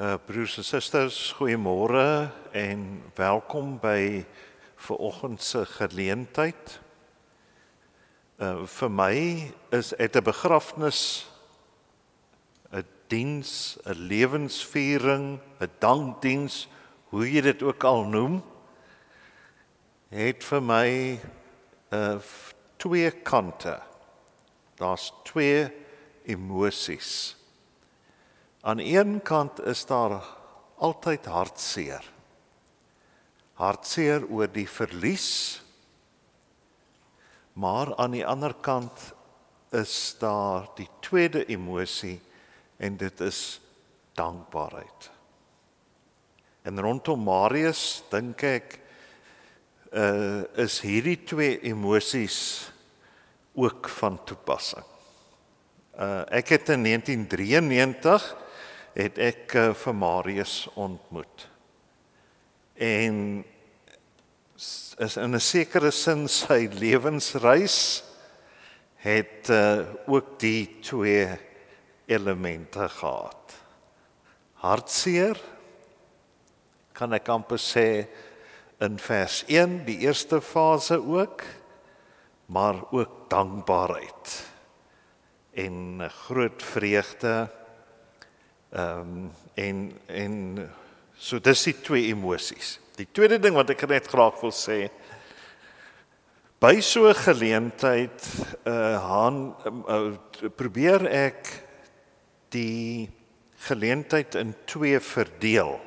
Broers en susters, goeiemôre en welkom by vanoggend se geleentheid. Vir my is dit 'n begrafnis, 'n diens, 'n lewensviering, 'n dankdiens, hoe jy dit ook al noem, het vir my twee kante. Daar's twee emosies. Aan die een kant is daar altyd hartseer. Hartseer oor die verlies, maar aan die ander kant is daar die tweede emosie en dit is dankbaarheid. En rondom Marius dink ek is hierdie twee emosies ook van toepassing. Ek het in 1993 het ek vir Marius ontmoet. En is in 'n sekere sin sy lewensreis het ook die twee elemente gehad. Hartseer, kan ek amper sê in vers 1, die eerste fase ook, maar ook dankbaarheid en groot vreugde. En so dis die twee emosies. Die tweede ding wat ek net graag wil sê, by so 'n geleentheid probeer ek die geleentheid in twee verdeel.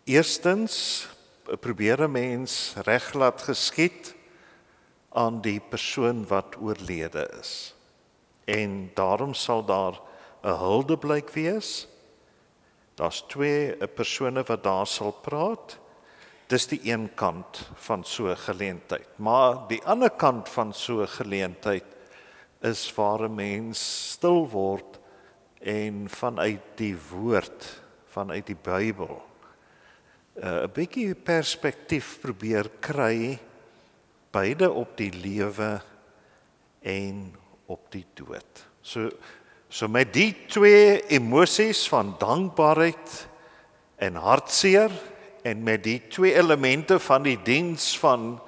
Eerstens probeer 'n mens reg laat geskied aan die persoon wat oorlede is. En daarom sal daar 'n huldeblyk wees. Daar's twee persone wat daar sal praat. Dis die een kant van so 'n geleentheid. Maar die ander kant van so 'n geleentheid is waar 'n mens stil word en vanuit die woord, vanuit die Bybel, 'n bietjie perspektief probeer kry, beide op die lewe en op die dood. So met die twee emosies van dankbaarheid en hartseer en met die twee elemente van die diens van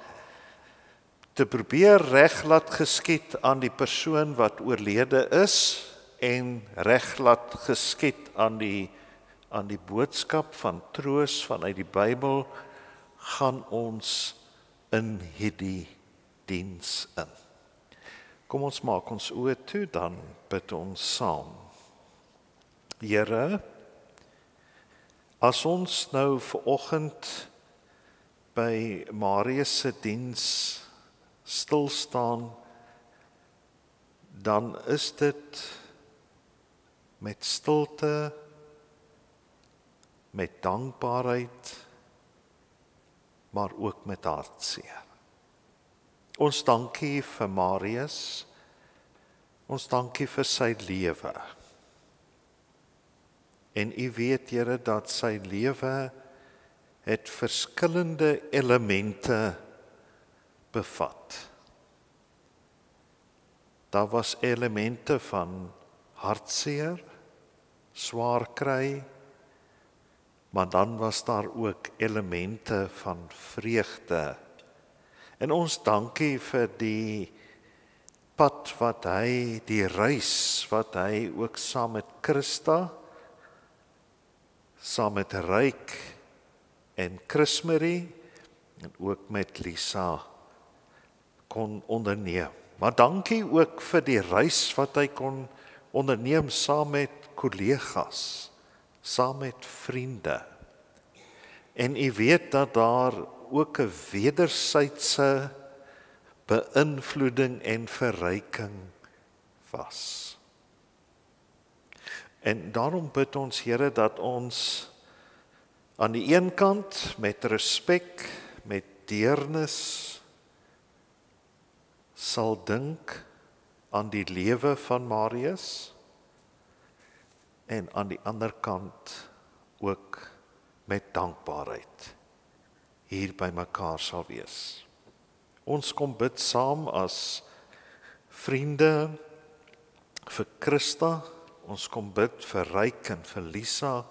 te probeer reg laat geskied aan die persoon wat oorlede is en reg laat geskied aan die boodskap van troos vanuit die Bybel, gaan ons in hierdie diens in. Kom ons maak ons oë toe, dan bid ons saam. Here, as ons nou vanoggend by Marius se diens stil staan, dan is dit met stilte, met dankbaarheid, maar ook met hartseer. Ons dankie vir Marius, ons dankie vir sy lewe. En u weet, Here, dat sy lewe het verskillende elemente bevat. Daar was elemente van hartseer, swaar kry, maar dan was daar ook elemente van vreugde. En ons dankie vir die pad wat hy, die reis wat hy ook saam met Christa, saam met Ryk en Christmarie en ook met Lisa kon onderneem. Maar dankie ook vir die reis wat hy kon onderneem saam met kollegas, saam met vriende. En u weet dat daar ook 'n wederwysige beïnvloeding en verryking was. En daarom bid ons, Here, dat ons aan die een kant met respek, met deernis sal dink aan die lewe van Marius en aan die ander kant ook met dankbaarheid hier by mekaar sal wees. Ons kom bid saam as vriende vir Christa, Ons kom bid vir Ryk en vir Lisa,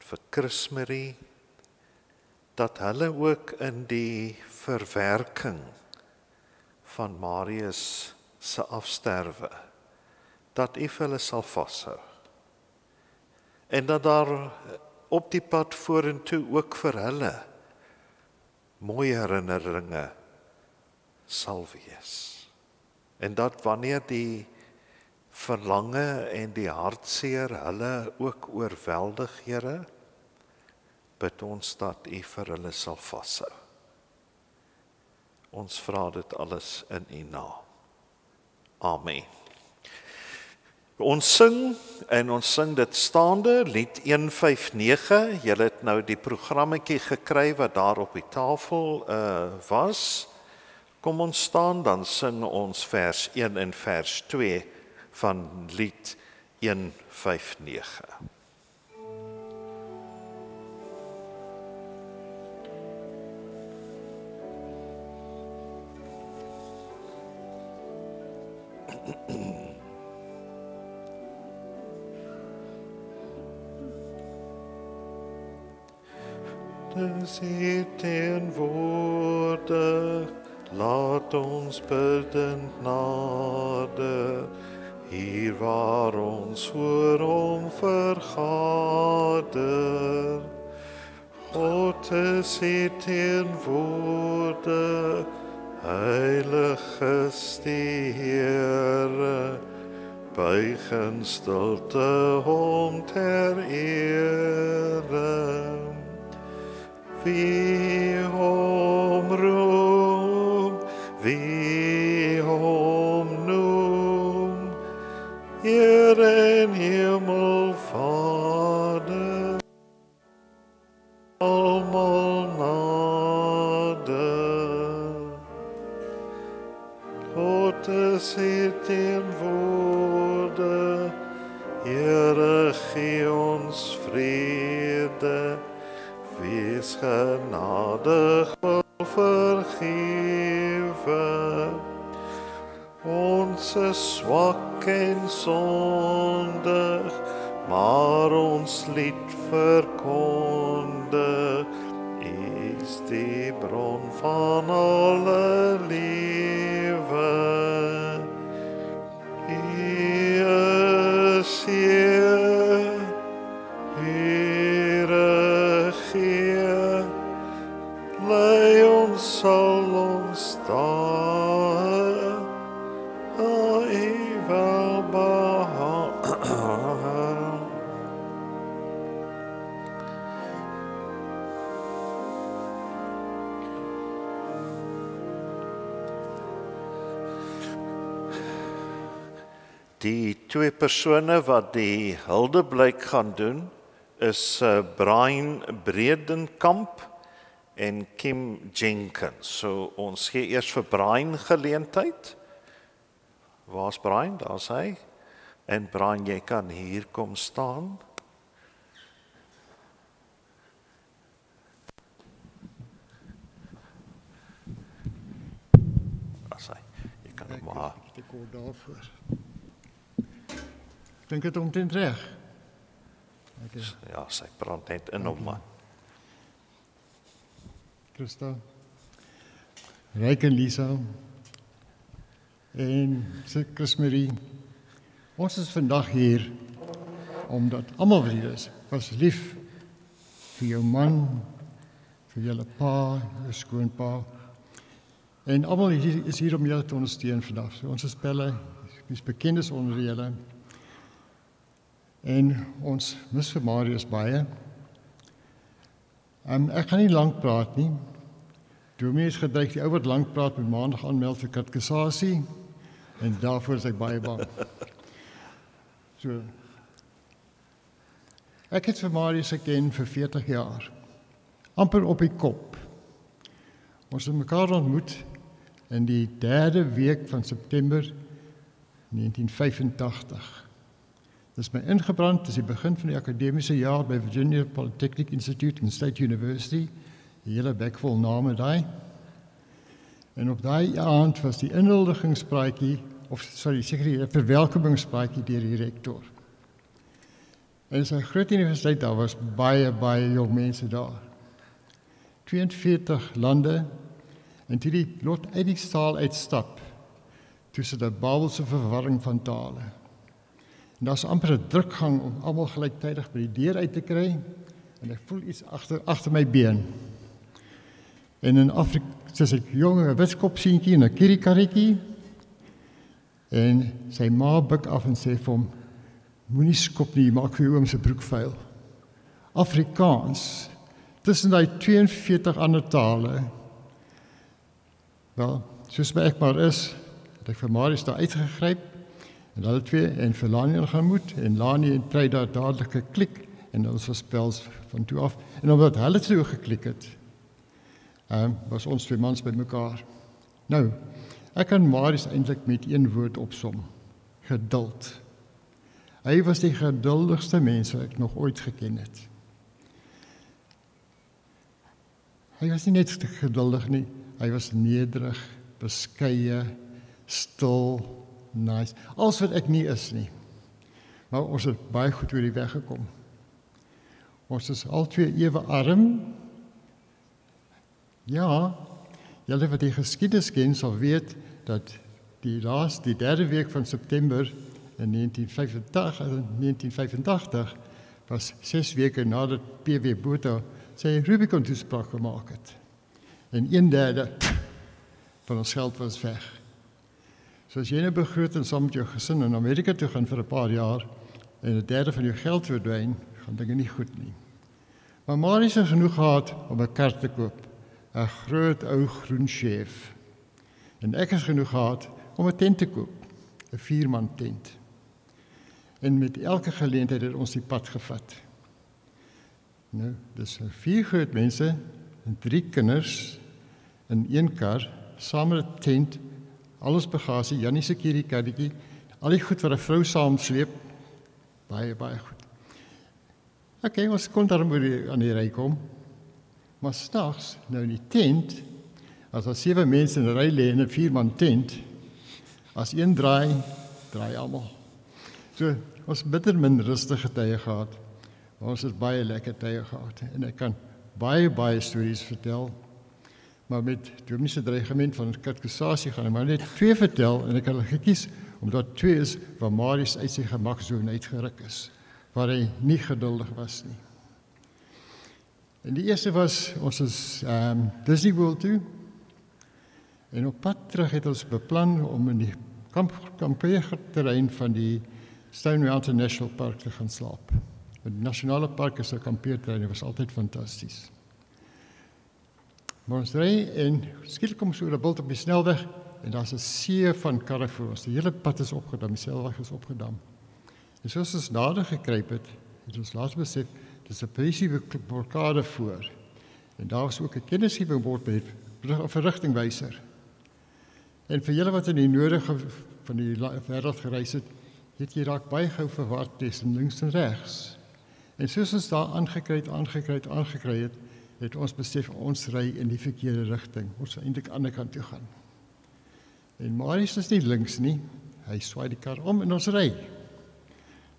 vir Chris Marie, dat hulle ook in die verwerking van Marius se afsterwe, dat U vir hulle sal vashou. En dat daar op die pad vorentoe ook vir hulle mooi herinneringe sal wees. En dat wanneer die verlange en die hartseer hulle ook oorweldig, Here, bid ons dat U vir hulle sal vashou. Ons vra dit alles in U naam. Amen. Ons sing dit staande, lied 159. Julle het nou die programmetjie gekry wat daar op die tafel was. Kom ons staan, dan sing ons vers 1 en vers 2 van lied 159. Dis U teenwoordig, laat ons bidend nader, hier waar ons voor Hom vergader. God is U teenwoordig, Heilig is die Here, buig in stilte Hom ter ere. Wie Hom roem, wie Hom noem, Heer en Hemelvader, almal nader. God is hier teenwoordig, Here gee ons vrede, wees genadig, wil vergewe. Ons is swak en sondig, maar ons lied verkondig, U is die bron van alle lewe. U is Heer, lei ons sal ons staan, aan U welbehaag. Die twee persone wat die huldeblyk gaan doen, is Brian Bredenkamp en Kim Jenkins. So ons gee eers vir Brian geleentheid. Waar's Brian? Daar's hy. En Brian, jy kan hier kom staan. Daar's hy. Jy kan hom maar. Ek kort daarvoor. Ek dink dit omtrent reg. Ja, sy brand net in hom maar. Christa, Ryk en Lisa en Chris Marie. Ons is vandag hier omdat almal wat hier is, was lief vir jou man, vir julle pa, jou skoonpa. En almal is hier om julle te ondersteun vandag. So ons is pelle, ons bekendes onder julle. En ons mis vir Marius baie. Ek gaan nie lank praat nie. Dominee is gedreig, die ou wat lank praat met maandag aanmeld vir kateksasie. En daarvoor is ek baie bang. So. Ek het vir Marius geken vir 40 jaar. Amper op die kop. Ons het mekaar ontmoet in die 3de week van September 1985. Dis my ingebrand, dis die begin van die akademiese jaar by Virginia Polytechnic Institute en State University. Die hele bek vol name daai. En op daai aand was die inhuldigingspraatjie, seker die verwelkomingspraatjie deur die rektor. En sy groot universiteit, daar was baie jong mense daar. 42 lande, en toe die lot uit die saal uitstap, toe sit 'n Babelse verwarring van tale. En daar's amper 'n drukgang om almal gelyktydig by die deur uit te kry, en ek voel iets agter my been. En in Afrika, soos ek jong, witkop seentjie en 'n kieriekarretjie, en sy ma buik af en sê vir hom, moenie skop nie, maak vir jou oom se broek vuil. Afrikaans, tussen die 42 ander tale, wel, soos my ek maar is, het ek vir Marius daar uitgegryp, en hulle twee, en vir Lani gaan moet, en Lani en Trey daar dadelik geklik, en ons was spels van toe af, en omdat hulle so geklik het, was ons twee mans by mekaar. Nou, ek kan Marius eintlik met een woord opsom, geduld. Hy was die geduldigste mens wat ek nog ooit geken het. Hy was nie net geduldig nie, hy was nederig, beskeie, stil, nice, alles wat ek nie is nie. Maar ons het baie goed oor die weg gekom. Ons is al twee ewe arm. Ja, julle wat die geskiedenis ken sal weet dat die derde week van September in 1985 was 6 weke nadat P.W. Botha sy Rubicon toespraak gemaak het. En 1/3 van ons geld was weg. So as jy nou begroot en saam met jou gesin in Amerika toe gaan vir 'n paar jaar en 1/3 van jou geld verdwyn, gaan dinge nie goed nie. Maar Marius het genoeg gehad om 'n kar te koop, 'n groot ou groen Chef. En ek het genoeg gehad om 'n tent te koop, 'n 4-man tent. En met elke geleentheid het ons die pad gevat. Nou, dis 4 groot mense en 3 kinders in 1 kar, saam met 'n tent, alles bagasie, Jannie se kieriekarretjie, al die goed wat 'n vrou saamsleep, baie goed. Okay, ons kon daarom aan die ry kom, maar s'nags, nou in die tent, as daar 7 mense in 'n ry lê in 'n 4-man tent, as een draai almal. So, ons bitter min rustige tye gehad, maar ons het baie lekker tye gehad, en ek kan baie stories vertel, maar met Dominee se dreigement van katkusasie gaan ek maar net 2 vertel, en ek het hulle gekies, omdat 2 is waar Marius uit sy gemaksone uitgeruk is, waar hy nie geduldig was nie. En die eerste was, ons is Disney World toe, en op pad terug het ons beplan om in die kampeerterrein van die Stone Mountain National Park te gaan slaap. Die nasionale park is 'n kampeerterrein, dit was altyd fantasties. Maar ons ry en skielik kom so 'n bult op die snelweg en daar's 'n see van karre voor ons. Die hele pad is opgedam, die snelweg is opgedam. En soos ons nader gekruip het ons later besef, dis 'n polisieblokade voor. En daar was ook 'n kennisgewingbord met 'n verrigtingwyser. En vir julle wat in die nodige van die wêreld gereis het, het jy raak baie gou verward tussen links en regs. En soos ons daar aangekry het, het ons besef ons ry in die verkeerde rigting. Ons sou eintlik aan die ander kant toe gaan. En Marius is nie links nie, hy swaai die kar om en ons ry.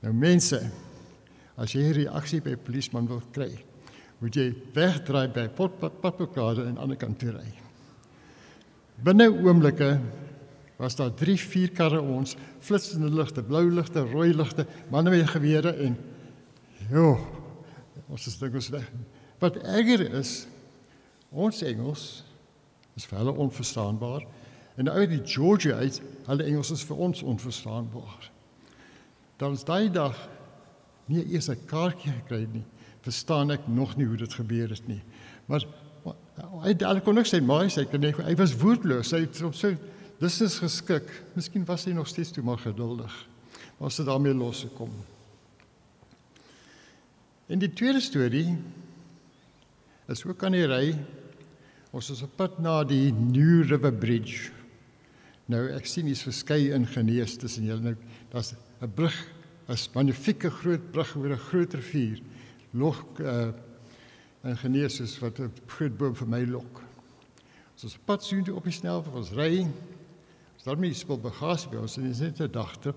Nou mense, as jy 'n reaksie by 'n polisieman wil kry, moet jy wegdraai by padblokkade en aan die ander kant toe ry. Binne oomblikke was daar 3-4 karre ons, flitsende ligte, blou ligte, rooi ligte, manne met gewere en ons is dikwels weg. Wat erger is, ons Engels is vir hulle onverstaanbaar en uit die Georgia uit, hulle Engels is vir ons onverstaanbaar. Dan is daai dag nie eers 'n kaartjie gekry nie, verstaan ek nog nie hoe dit gebeur het nie. Maar hy kon niks sê, maar hy was woordloos, hy het op so dis is geskik, miskien was hy nog steeds toe maar geduldig, maar ons het daarmee losgekom. En die tweede storie is ook aan die ry, ons is op pad na die New River Bridge. Nou, ek sien hier's verskeie ingenieurs tussen julle, nou, daar's 'n brug, 'n magnifieke groot brug oor 'n groot rivier, ingenieurs soos wat 'n groot boom vir my lok. Ons is op pad soontoe op die snelweg, ons ry, daarmee spul bagasie by ons en dit is net 'n dagtrip.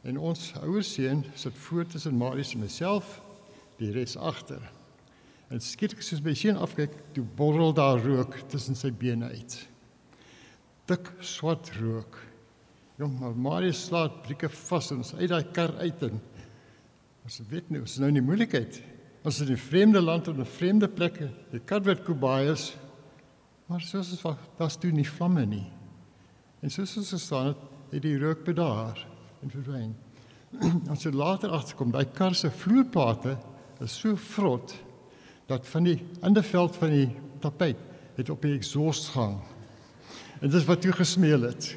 En ons ouer seun sit voor tussen Marius en myself, die res agter. En skielik soos my seun afkyk, toe borrel daar rook tussen sy bene uit. Dik swart rook. Jong, maar Marius slaat brieke vas en ons uit daai kar uit en ons weet nie, ons is nou in die moeilikheid. Ons is in 'n vreemde land op 'n vreemde plek, die kar werd kobaaiers, maar soos ons was toe nie vlamme nie. En soos ons gestaan het die rook bedaar en verdwyn. Ons het later agterkom, daai kar se vloerplate is so vrot, dat van die onderveld van die tapijt het op die exhaust gehang. En dis wat toe gesmeel het.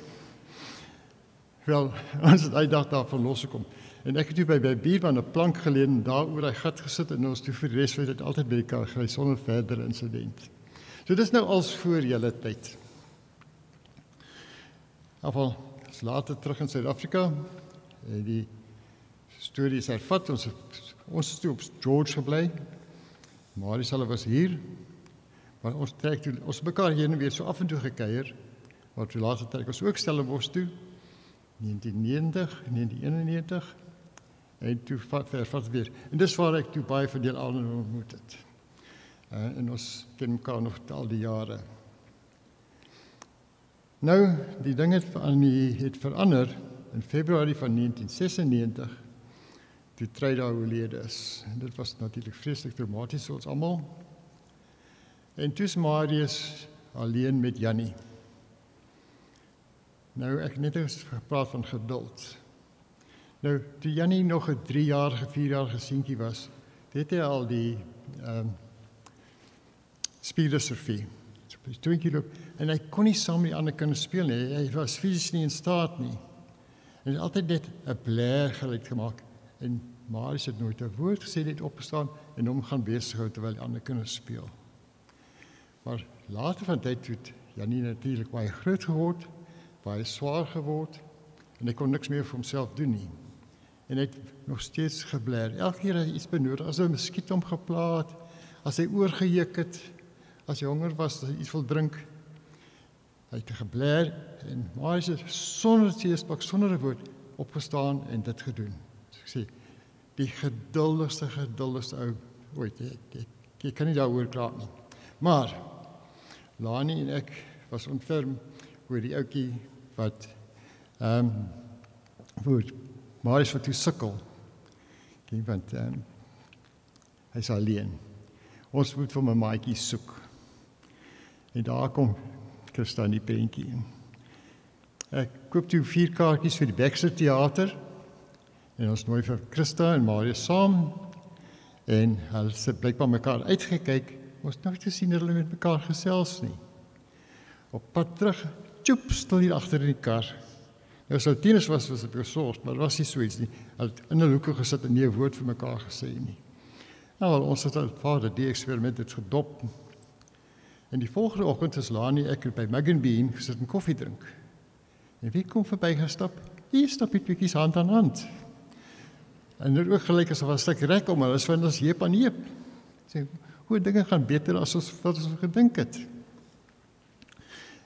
Wel, ons het uitdag daarvan losgekom. En ek het toe by buurman 'n plank geleen en daar oor hy gat gesit en ons toe vir die res van dit altyd by die kar gery sonder verdere insident. So dis nou als voor julle tyd. Afval is later terug in Suid-Afrika. Die storie is hervat. Ons is toe op George gebly. Marius hulle was hier. Maar ons trek toe, ons mekaar heen en weer so af en toe gekuier. Maar toe later trek ons ook Stellenbosch toe. 1990, 1991. En toe vervat weer. En dis waar ek toe baie van julle almal ontmoet het. En ons ken mekaar nog al die jare. Nou, die ding het verander in Februarie van 1996, toe Treida oorlede is. En dit was natuurlik vreeslik traumaties vir ons almal. En toe is Marius alleen met Jannie. Nou, ek het net gepraat van geduld. Nou, toe Jannie nog 'n 3-jarige, 4-jarige seentjie was, het hy al die spierdystrofie. En hy kon nie saam met die ander kinders speel nie. Hy was fisies nie in staat nie. En hy het altyd net 'n blaar geluid gemaak. En Marius het nooit 'n woord gesê, net opgestaan en hom gaan besighou terwyl die ander kinders speel. Maar later van tyd het Jannie natuurlik baie groot geword, baie swaar geword en hy kon niks meer vir homself doen nie. En hy het nog steeds geblaar. Elke keer as hy iets benodig, as hy 'n muskiet hom geplaat, as hy oorgejuk het, as hy honger was, as hy iets wil drink, hy het geblaar en Marius het sonder teespak, sonder 'n woord opgestaan en dit gedoen. So ek sê, die geduldigste ou ooit. Ek kan nie daaroor klaar nie. Maar Lani en ek was ontferm oor die ouetjie wat Marius wat toe sukkel. Want hy is alleen. Ons moet vir my maatjie soek. En daar kom Christa in die prentjie. Ek koop toe 4 kaartjies vir die Baxter Theater. En ons nooi vir Christa en Marius saam. En hulle het blykbaar mekaar uitgekyk. Ons het nooit gesien hulle met mekaar gesels nie. Op pad terug, tjoep, stil hier agter in die kar. Nou as hulle tieners was het gesorgd, maar was nie so iets nie. Hulle het in 'n hoeke gesit en nie 'n woord vir mekaar gesê nie. Nou, ons het al vader die eksperiment het gedop. En die volgende oggend is Lani ek by Mug & Bean gesit en koffie drink. En wie kom verby gestap? Hier stap die tweeetjies hand aan hand. En dit ook gelyk asof 'n stuk rek om hulle is van ons heup aan heup. Sê, hoe dinge gaan beter as wat ons gedink het.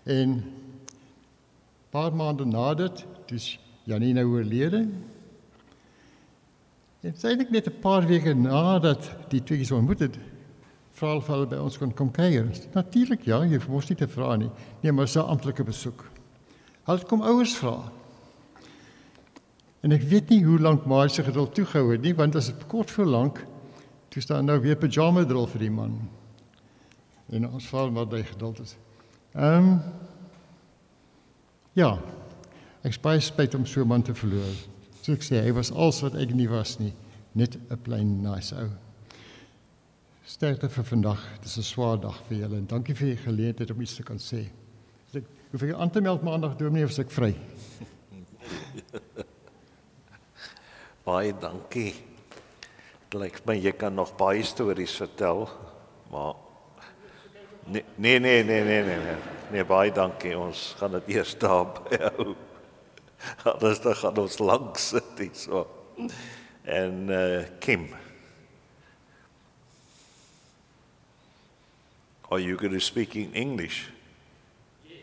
En paar maande na dit, toe Jannie nou oorlede. En het is eintlik net 'n paar weke nadat die tweeetjies ontmoet het, vra hulle by ons kon kom kuier. Natuurlik ja, jy hoef nie te vra nie. Nee, maar so 'n amptelike besoek. Hulle kom ouers vra. En ek weet nie hoe lank Marius se geduld toegehou het nie, want as dit kort voor lank, toe staan nou weer pyjama drill vir die man. En ons vra wat hy geduld is. Ja, ek is baie spyt om so 'n man te verloor. So ek sê, hy was alles wat ek nie was nie, net 'n plain nice ou. Sterkte vir vandag, dit is 'n swaar dag vir julle en dankie vir die geleentheid om iets te kan sê. Ek hoef ek aan te meld maandag dominee of ek vry. Baie dankie. Dit lyk my jy kan nog baie stories vertel, maar nee, baie dankie. Ons gaan dit eers daar behou. Anders dan gaan ons lank sit hier so. En Kim, are you going to speak in English? Yes,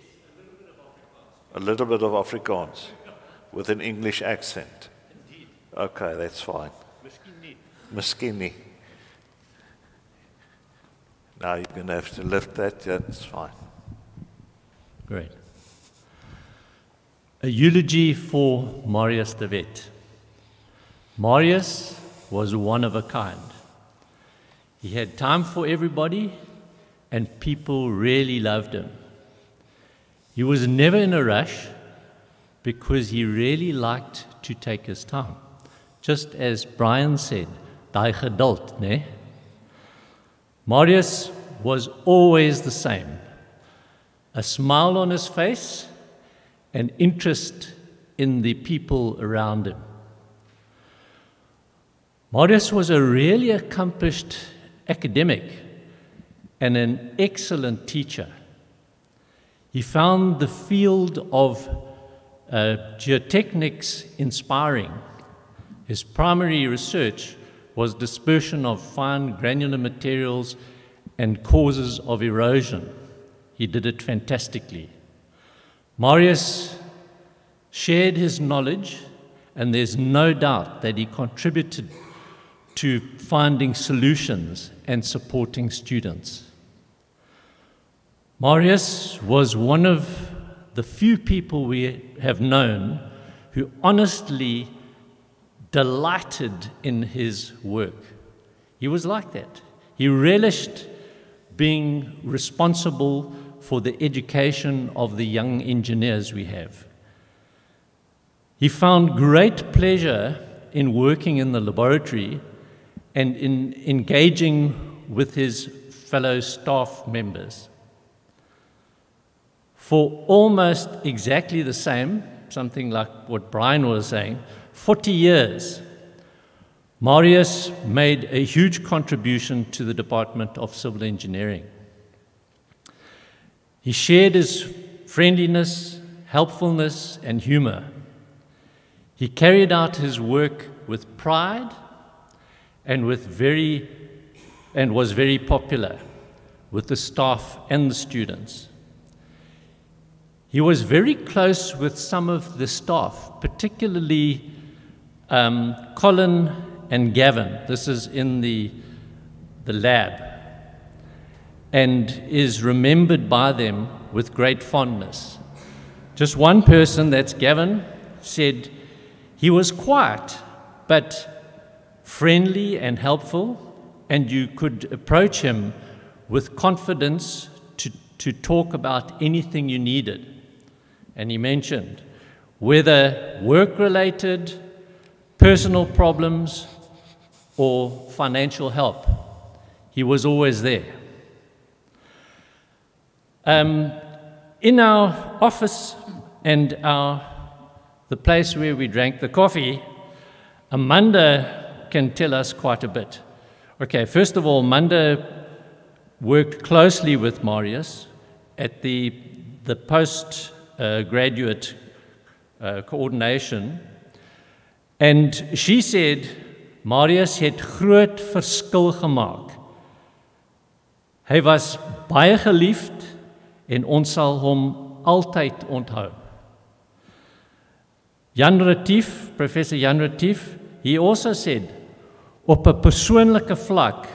a little bit of Afrikaans with an English accent. Okay, that's fine. Miskien nie. Now you're going to have to lift that. That's fine. Great. A eulogy for Marius de Wet. Marius was one of a kind. He had time for everybody, and people really loved him. He was never in a rush because he really liked to take his time. Just as Brian said, daai geduld, né? Marius was always the same. A smile on his face, and interest in the people around him. Marius was a really accomplished academic and an excellent teacher. He found the field of geotechnics inspiring. His primary research was dispersion of fine granular materials and causes of erosion. He did it fantastically. Marius shared his knowledge, and there's no doubt that he contributed to finding solutions and supporting students. Marius was one of the few people we have known who honestly delighted in his work. He was like that. He relished being responsible for the education of the young engineers we have. He found great pleasure in working in the laboratory and in engaging with his fellow staff members. For almost exactly the same, something like what Brian was saying, 40 years, Marius made a huge contribution to the Department of Civil Engineering. He shared his friendliness, helpfulness, and humor. He carried out his work with pride and was very popular with the staff and the students. He was very close with some of the staff, particularly Colin and Gavin. This is in the lab, and is remembered by them with great fondness. Just one person, that's Gavin, said he was quiet but friendly and helpful, and you could approach him with confidence to talk about anything you needed. And he mentioned whether work-related, personal problems, or financial help, he was always there. In our office and the place where we drank the coffee, Amanda can tell us quite a bit. Okay, first of all, Amanda worked closely with Marius at the post-graduate coordination, and she said Marius het groot verskil gemaak. Hy was baie geliefd en ons sal hom altyd onthou. Jan Retief, Professor Jan Retief, he also said, op 'n persoonlike vlak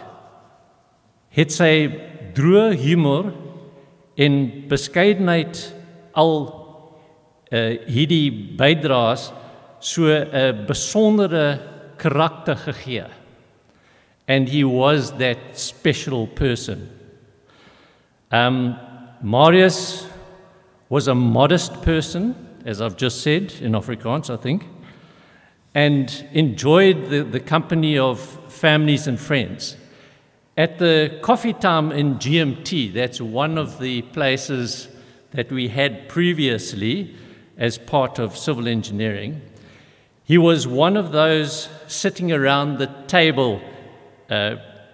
het sy droë humor en beskeidenheid al hierdie bydraes so 'n besondere karakter gegee. And he was that special person. Marius was a modest person, as I've just said, in Afrikaans, I think, and enjoyed the company of families and friends. At the coffee time in GMT, that's one of the places that we had previously as part of civil engineering, he was one of those sitting around the table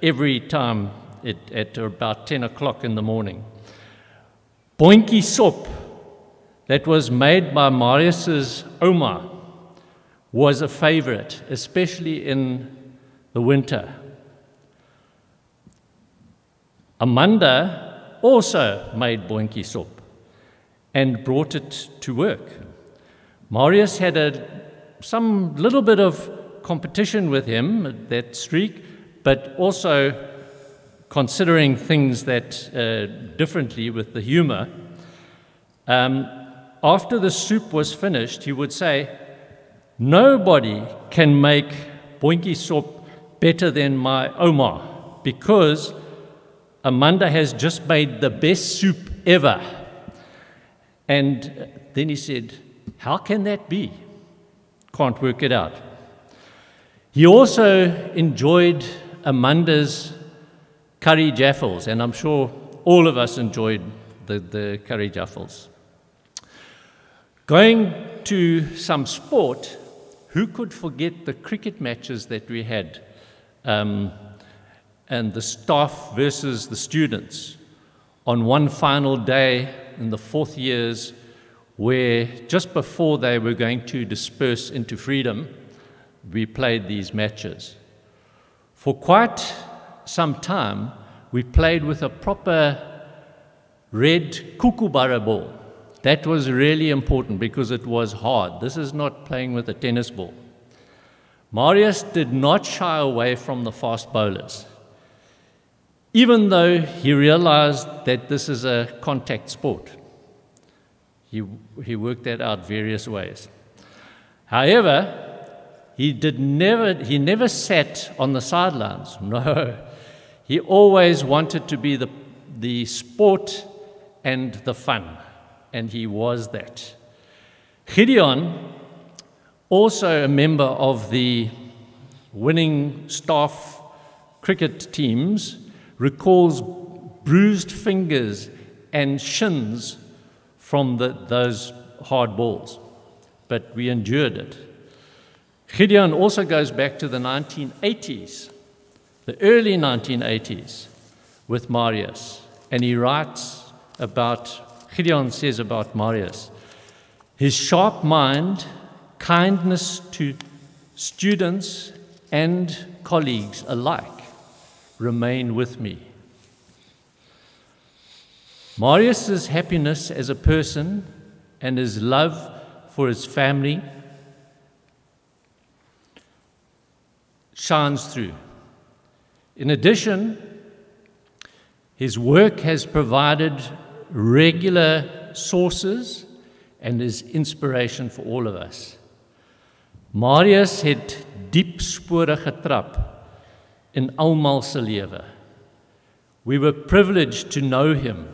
every time at about 10 o'clock in the morning. Bointjie sop, that was made by Marius's Oma, was a favorite, especially in the winter. Amanda also made bointjie sop and brought it to work. Marius had some little bit of competition with him, that streak, but also considering things that differently with the humor. After the soup was finished, he would say, "Nobody can make bointjie sop better than my Oma, because Amanda has just made the best soup ever." And then he said, "How can that be? Can't work it out." He also enjoyed Amanda's curry jaffles, and I'm sure all of us enjoyed the curry jaffles. Going to some sport, who could forget the cricket matches that we had, and the staff versus the students on one final day in the 4th years, where just before they were going to disperse into freedom, we played these matches. For quite some time, we played with a proper red kookaburra ball. That was really important because it was hard. This is not playing with a tennis ball. Marius did not shy away from the fast bowlers, even though he realized that this is a contact sport. He worked that out various ways. However, he never sat on the sidelines. No, he always wanted to be the sport and the fun, and he was that. Gideon, also a member of the winning staff cricket teams, recalls bruised fingers and shins from those hard balls, but we endured it. Gideon also goes back to the 1980s, the early 1980s, with Marius, and he writes about, Gideon says about Marius, "His sharp mind, kindness to students and colleagues alike remain with me." Marius's happiness as a person and his love for his family shines through. In addition, his work has provided regular sources and is inspiration for all of us. Marius het diep spore getrap in almal se lewe. We were privileged to know him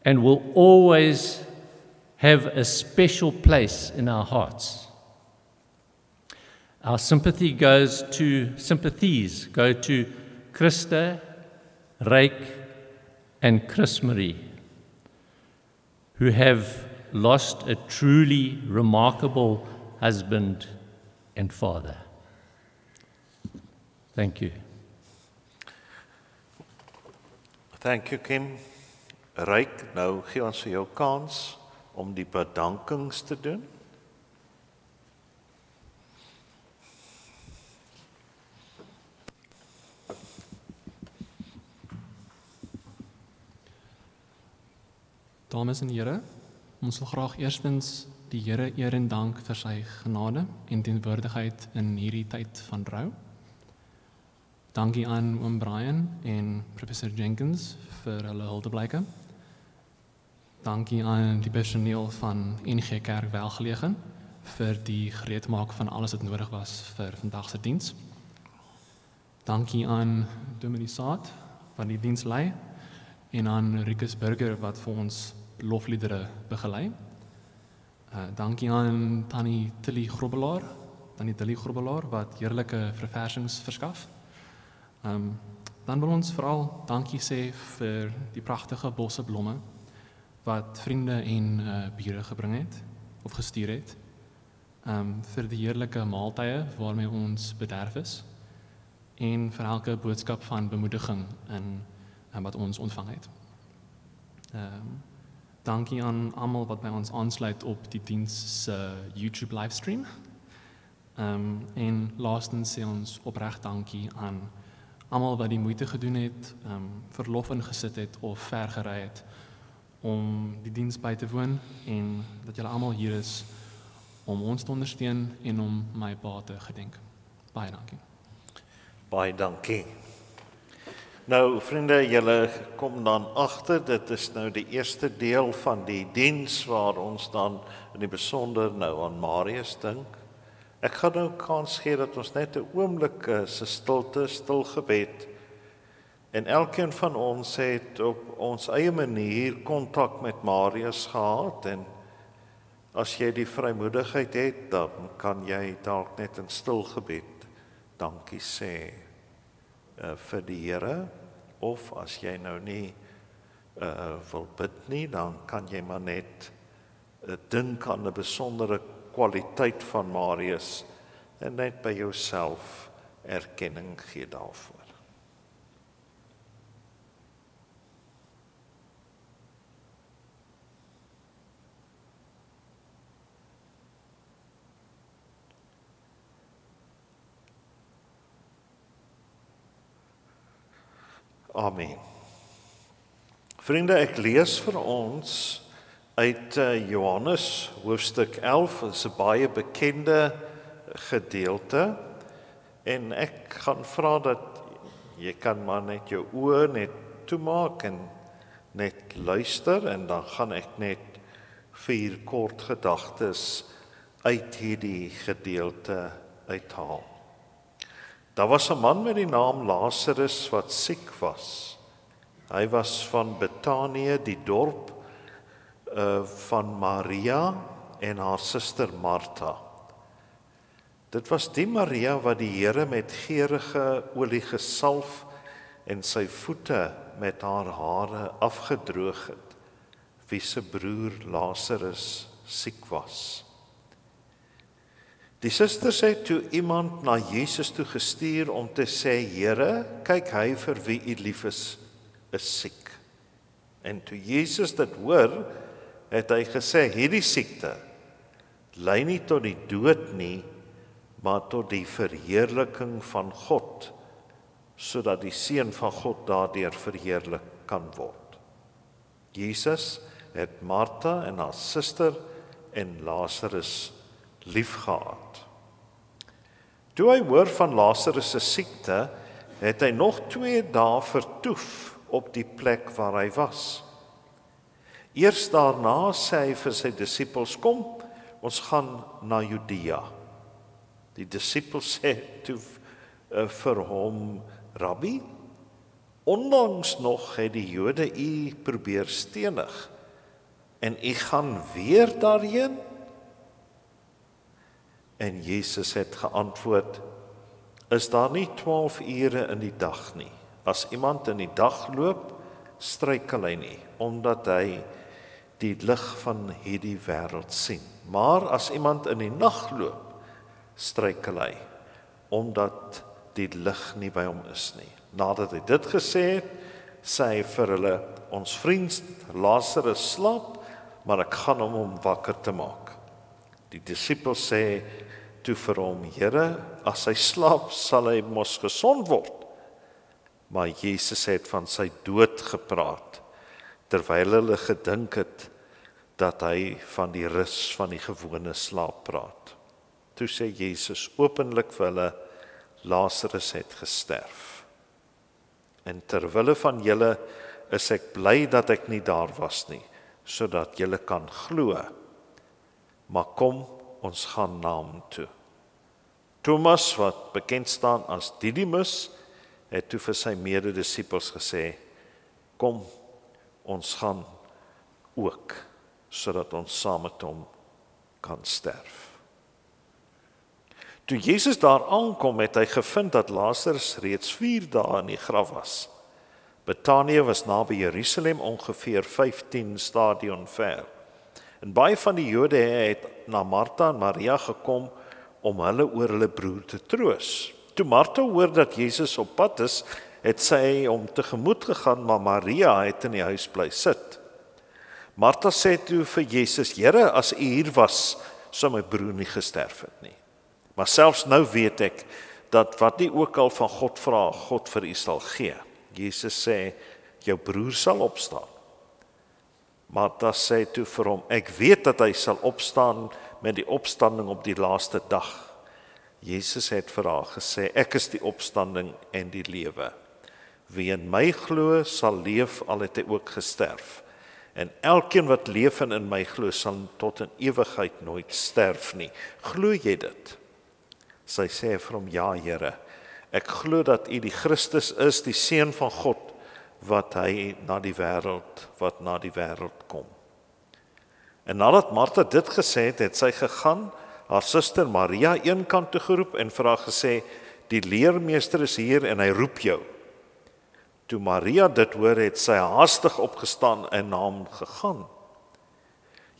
and will always have a special place in our hearts. Our sympathies go to Christa, Ryk, and Chris Marie, who have lost a truly remarkable husband and father. Thank you. Thank you, Kim. Ryk, nou gee ons vir jou kans om die bedankings te doen. Dames en here, ons wil graag eerstens die Here eer en dank vir sy genade en teenwoordigheid in hierdie tyd van rou. Dankie aan oom Brian en professor Jenkins vir hulle huldeblyke. Dankie aan die personeel van NG Kerk Welgelegen vir die gereedmaak van alles wat nodig was vir vandag se diens. Dankie aan Dominee Saad wat die diens lei en aan Rikus Burger wat vir ons lofliedere begelei. Dankie aan Tannie Tilly Grobbelaar wat heerlike verversings verskaf. Dan wil ons veral dankie sê vir die pragtige bosse blomme wat vriende en bure gebring het of gestuur het. Vir die heerlike maaltye waarmee ons bederf is en vir elke boodskap van bemoediging en wat ons ontvang het. Dankie aan almal wat by ons aansluit op die diens se YouTube livestream. En laastens sê ons opreg dankie aan almal wat die moeite gedoen het, verlof ingesit het of ver gery het om die diens by te woon en dat julle almal hier is om ons te ondersteun en om my pa te gedenk. Baie dankie. Baie dankie. Nou vriende, julle kom dan agter, dit is nou die eerste deel van die diens waar ons dan in die besonder nou aan Marius dink. Ek gaan nou kans gee dat ons net 'n oomblik se stilte, stil gebed, en elkeen van ons het op ons eie manier kontak met Marius gehad, en as jy die vrymoedigheid het, dan kan jy dalk net in stil gebed dankie sê vir die Here, of as jy nou nie wil bid nie, dan kan jy maar net dink aan 'n besondere kwaliteit van Marius en net by jouself erkenning gee daarvoor. Amen. Vriende, ek lees vir ons uit Johannes hoofstuk 11, is 'n baie bekende gedeelte, en ek gaan vra dat jy kan maar net jou oë net toemaak en net luister, en dan gaan ek net 4 kort gedagtes uit hierdie gedeelte uithaal. Daar was 'n man met die naam Lazarus wat siek was. Hy was van Betanië, die dorp van Maria en haar suster Martha. Dit was die Maria wat die Here met geurende olie gesalf en sy voete met haar hare afgedroog het, wie se broer Lazarus siek was. Die susters het toe iemand na Jesus toe gestuur om te sê, Here, kyk, hy vir wie u lief is siek. En toe Jesus dit hoor, het hy gesê, hierdie siekte lei nie tot die dood nie, maar tot die verheerliking van God, sodat die Seun van God daardeur verheerlik kan word. Jesus het Martha en haar suster en Lazarus liefgehad. Toe hy hoor van Lazarus se siekte, het hy nog 2 dae vertoef op die plek waar hy was. Eers daarna sê hy vir sy disippels, kom, ons gaan na Judea. Die disippels sê toe vir hom, Rabbi, onlangs nog het die Jode u probeer stenig, en u gaan weer daarheen? En Jesus het geantwoord, is daar nie 12 ure in die dag nie? As iemand in die dag loop, struikel hy nie, omdat hy die lig van hierdie wêreld sien. Maar as iemand in die nag loop, struikel hy, omdat die lig nie by hom is nie. Nadat hy dit gesê het, sê hy vir hulle, ons vriend Lazarus slaap, maar ek gaan hom wakker te maak. Die disippels sê toe vir hom, Here, as hy slaap, sal hy mos gesond word. Maar Jesus het van sy dood gepraat, terwyl hulle gedink het dat hy van die rus van die gewone slaap praat. Toe sê Jesus openlik vir hulle, Lazarus het gesterf. En terwille van julle is ek bly dat ek nie daar was nie, sodat julle kan glo. Maar kom, ons gaan na hom toe. Thomas, wat bekend staan as Didymus, het toe vir sy mededisippels gesê, kom, ons gaan ook, sodat ons saam met hom kan sterf. Toe Jesus daar aankom, het hy gevind dat Lazarus reeds 4 dae in die graf was. Betanië was naby Jerusalem, ongeveer 15 stadion ver. En baie van die Jode het na Martha en Maria gekom om hulle oor hulle broer te troos. Toe Martha hoor dat Jesus op pad is, het sy hom tegemoet gegaan, maar Maria het in die huis bly sit. Martha sê toe vir Jesus, Here, as u hier was, sou my broer nie gesterf het nie. Maar selfs nou weet ek, dat wat u ook al van God vra, God vir u sal gee. Jesus sê, jou broer sal opstaan. Martha sê toe vir hom, ek weet dat hy sal opstaan met die opstanding op die laaste dag. Jesus het vir haar gesê, ek is die opstanding en die lewe. Wie in my glo, sal leef al het hy ook gesterf. En elkeen wat leef en in my glo, sal tot in ewigheid nooit sterf nie. Glo jy dit? Sy sê vir hom, ja Here, ek glo dat U die Christus is, die Seun van God, wat na die wêreld kom. En nadat Martha dit gesê het, het sy gegaan, haar suster Maria eenkant toe geroep en vir haar gesê, die leermeester is hier en hy roep jou. Toe Maria dit hoor, het sy haastig opgestaan en na hom gegaan.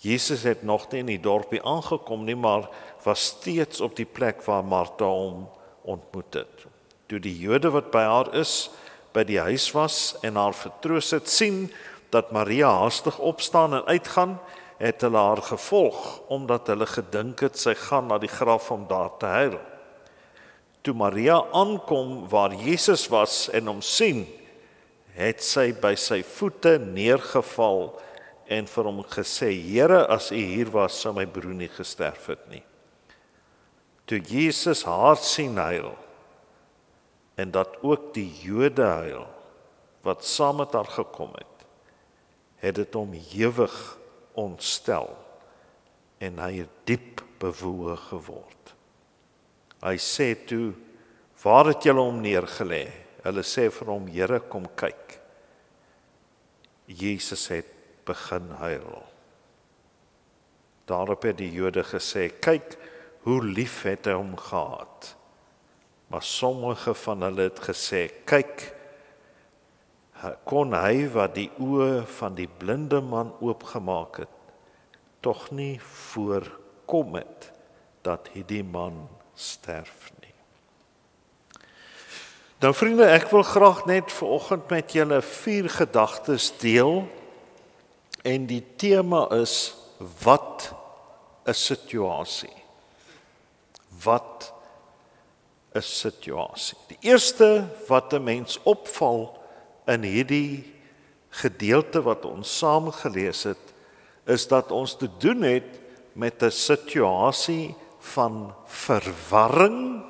Jesus het nog nie in die dorpie aangekom nie, maar was steeds op die plek waar Martha hom ontmoet het. Toe die Jode wat by haar is, by die huis was en haar vertroos het, sien dat Maria haastig opstaan en uitgaan, het hulle haar gevolg, omdat hulle gedink het sy gaan na die graf om daar te huil. Toe Maria aankom waar Jesus was en hom sien, het sy by sy voete neergeval en vir hom gesê, Here, as U hier was, sou my broer nie gesterf het nie. Toe Jesus haar sien huil, en dat ook die Jode huil, wat saam met haar gekom het dit hom ewig ontstel, en hy het diep bewoe geword. Hy sê toe, waar het julle hom neergelê? Hulle sê vir hom, Here, kom kyk. Jesus het begin huil. Daarop het die Jode gesê, kyk, hoe lief het hy hom gehad. Maar sommige van hulle het gesê, kyk, kon hy wat die oë van die blinde man oopgemaak het, tog nie voorkom het, dat hierdie man sterf nie. Nou vriende, ek wil graag net vanoggend met julle 4 gedagtes deel, en die tema is, wat 'n situasie? Wat 'n situasie? Die eerste wat 'n mens opval in hierdie gedeelte wat ons saam gelees het, is dat ons te doen het met 'n situasie van verwarring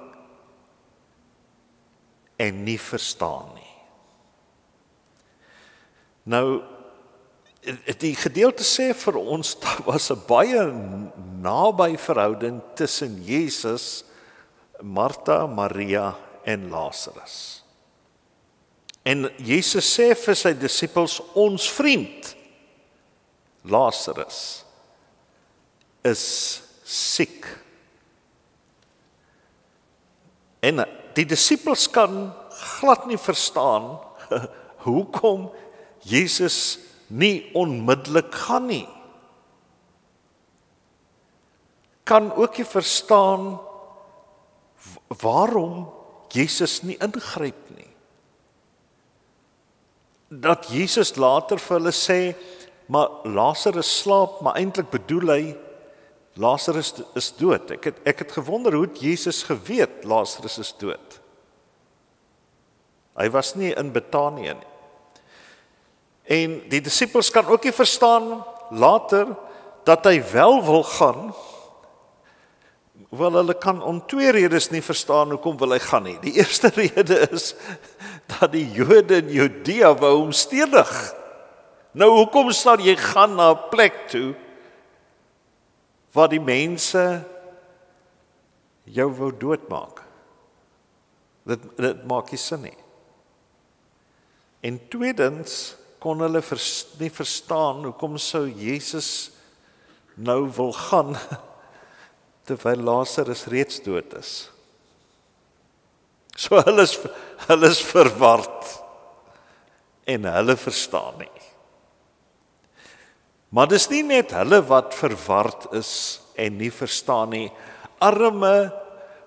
en nie verstaan nie. Nou, die gedeelte sê vir ons, daar was 'n baie naby verhouding tussen Jesus, Martha, Maria en Lazarus. En Jesus sê vir sy disippels, ons vriend, Lazarus, is siek. En die disippels kan glad nie verstaan hoekom Jesus nie onmiddellik gaan nie. Kan ook nie verstaan waarom Jesus nie ingryp nie. Dat Jesus later vir hulle sê, maar Lazarus slaap, maar eintlik bedoel hy, Lazarus is dood. Ek het gewonder hoe het Jesus geweet Lazarus is dood. Hy was nie in Betanië nie. En die disippels kan ook nie verstaan later dat hy wel wil gaan. Wel, hulle kan om 2 redes nie verstaan hoekom wil hy gaan nie. Die eerste rede is dat die Jode in Judea wou hom stenig. Nou, hoekom sal jy gaan na 'n plek toe waar die mense jou wou doodmaak? Dit maak nie sin nie. En tweedens kon hulle nie verstaan hoekom sou Jesus nou wil gaan terwyl Lazarus reeds dood is. So hulle is verward en hulle verstaan nie. Maar dis nie net hulle wat verward is en nie verstaan nie. Arme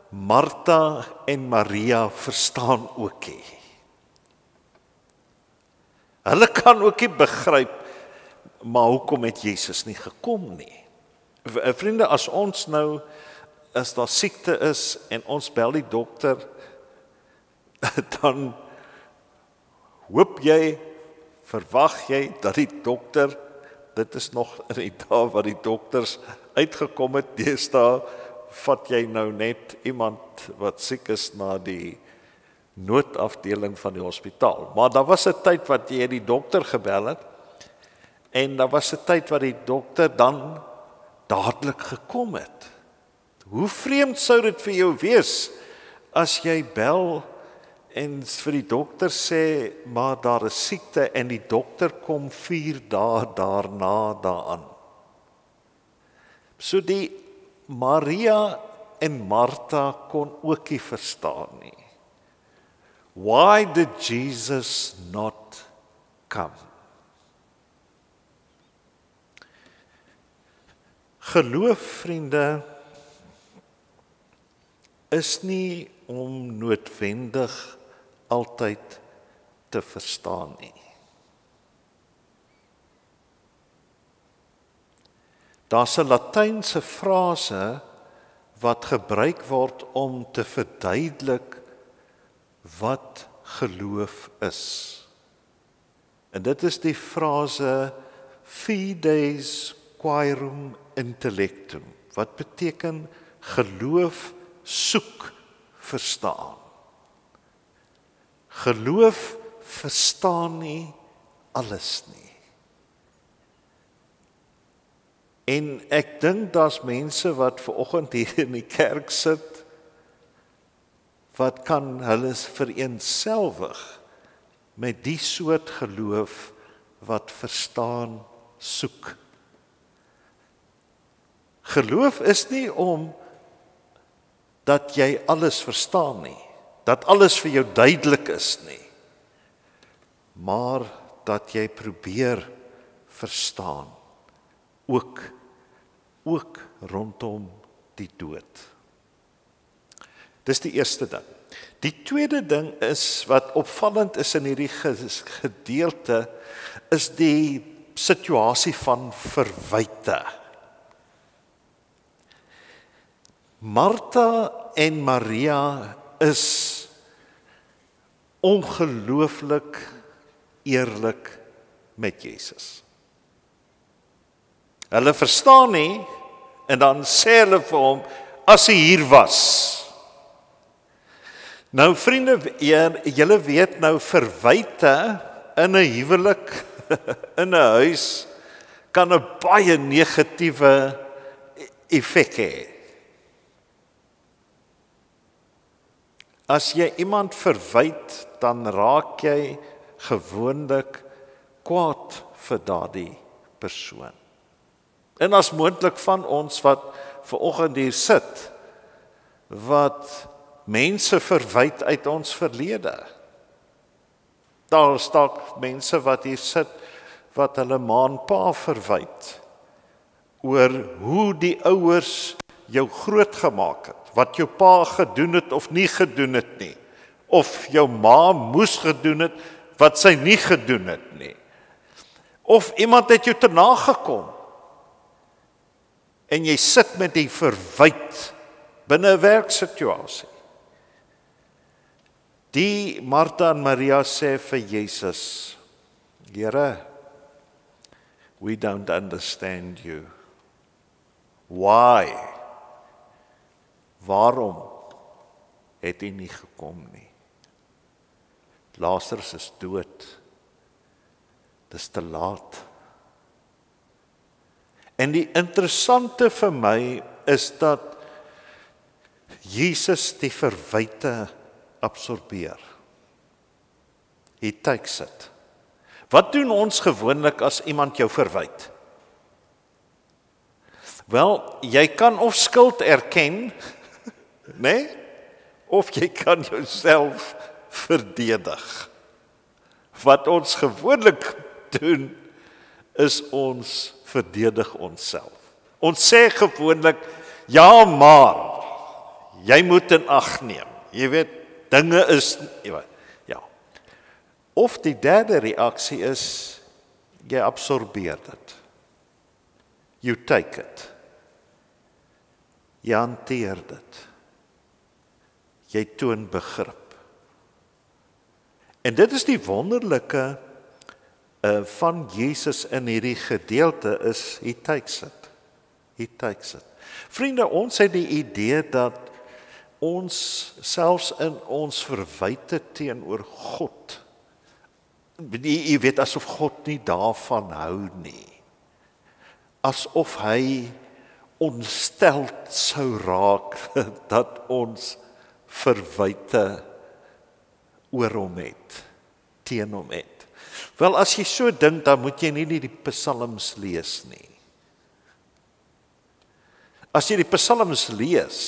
Martha en Maria verstaan ook nie. Hulle kan ook nie begryp, maar hoekom het Jesus nie gekom nie? Vriende, as ons nou, as daar siekte is en ons bel die dokter, dan hoop jy, verwag jy dat die dokter, dit is nog in die dae wat die dokters uitgekom het, deesdae vat jy nou net iemand wat siek is na die noodafdeling van die hospitaal. Maar daar was 'n tyd wat jy die dokter gebel het, en daar was 'n tyd wat die dokter dan dadelik gekom het. Hoe vreemd sou dit vir jou wees, as jy bel en vir die dokter sê, maar daar is siekte, en die dokter kom 4 dae daarna daaraan. So die Maria en Martha kon ook nie verstaan nie. Why did Jesus not come? Geloof, vriende, is nie om noodwendig altyd te verstaan nie. Daar's 'n Latynse frase wat gebruik word om te verduidelik wat geloof is. En dit is die frase fides quaerum intellectum, wat beteken geloof soek verstaan. Geloof verstaan nie alles nie. En ek dink daar's mense wat vanoggend hier in die kerk sit, wat kan hulle vereenselwig met die soort geloof wat verstaan soek. Geloof is nie om dat jy alles verstaan nie, dat alles vir jou duidelik is nie, maar dat jy probeer verstaan, ook rondom die dood. Dis die eerste ding. Die tweede ding is, wat opvallend is in hierdie gedeelte, is die situasie van verwyte. Martha en Maria is ongelooflik eerlik met Jesus. Hulle verstaan nie, en dan sê hulle vir hom, as hy hier was. Nou vriende, julle weet nou, verwyte in 'n huwelik, in 'n huis, kan 'n baie negatiewe effek hê. As jy iemand verwyd, dan raak jy gewoonlik kwaad vir daardie persoon. En as moontlik van ons wat vanoggend hier sit, wat mense verwyd uit ons verlede. Daar is dalk mense wat hier sit, wat hulle ma en pa verwyd, oor hoe die ouers jou grootgemaak het, wat jou pa gedoen het of nie gedoen het nie, of jou ma moes gedoen het, wat sy nie gedoen het nie, of iemand het jou te nagekom, en jy sit met die verwyd binne 'n werksituasie. Die Martha en Maria sê vir Jesus, Here, we don't understand you. Why? Waarom het hy nie gekom nie? Lazarus is dood. Dis te laat. En die interessante vir my is dat Jesus die verwyte absorbeer. He takes it. Wat doen ons gewoonlik as iemand jou verwyd? Wel, jy kan of skuld erken, nee? Of jy kan jouself verdedig. Wat ons gewoonlik doen, is ons verdedig onsself. Ons sê gewoonlik, ja maar, jy moet in ag neem. Jy weet, dinge is, ja. Of die derde reaksie is, jy absorbeer dit. You take it. Jy hanteer dit. Jy toon begrip. En dit is die wonderlike van Jesus in hierdie gedeelte is, he takes it. He takes it. Vriende, ons het die idee dat ons selfs in ons verwyte teenoor God, jy weet, asof God nie daarvan hou nie. Asof hy ontsteld sou raak dat ons verwyte oor hom het, teen hom het. Wel, as jy so dink, dan moet jy nie die psalms lees nie. As jy die psalms lees,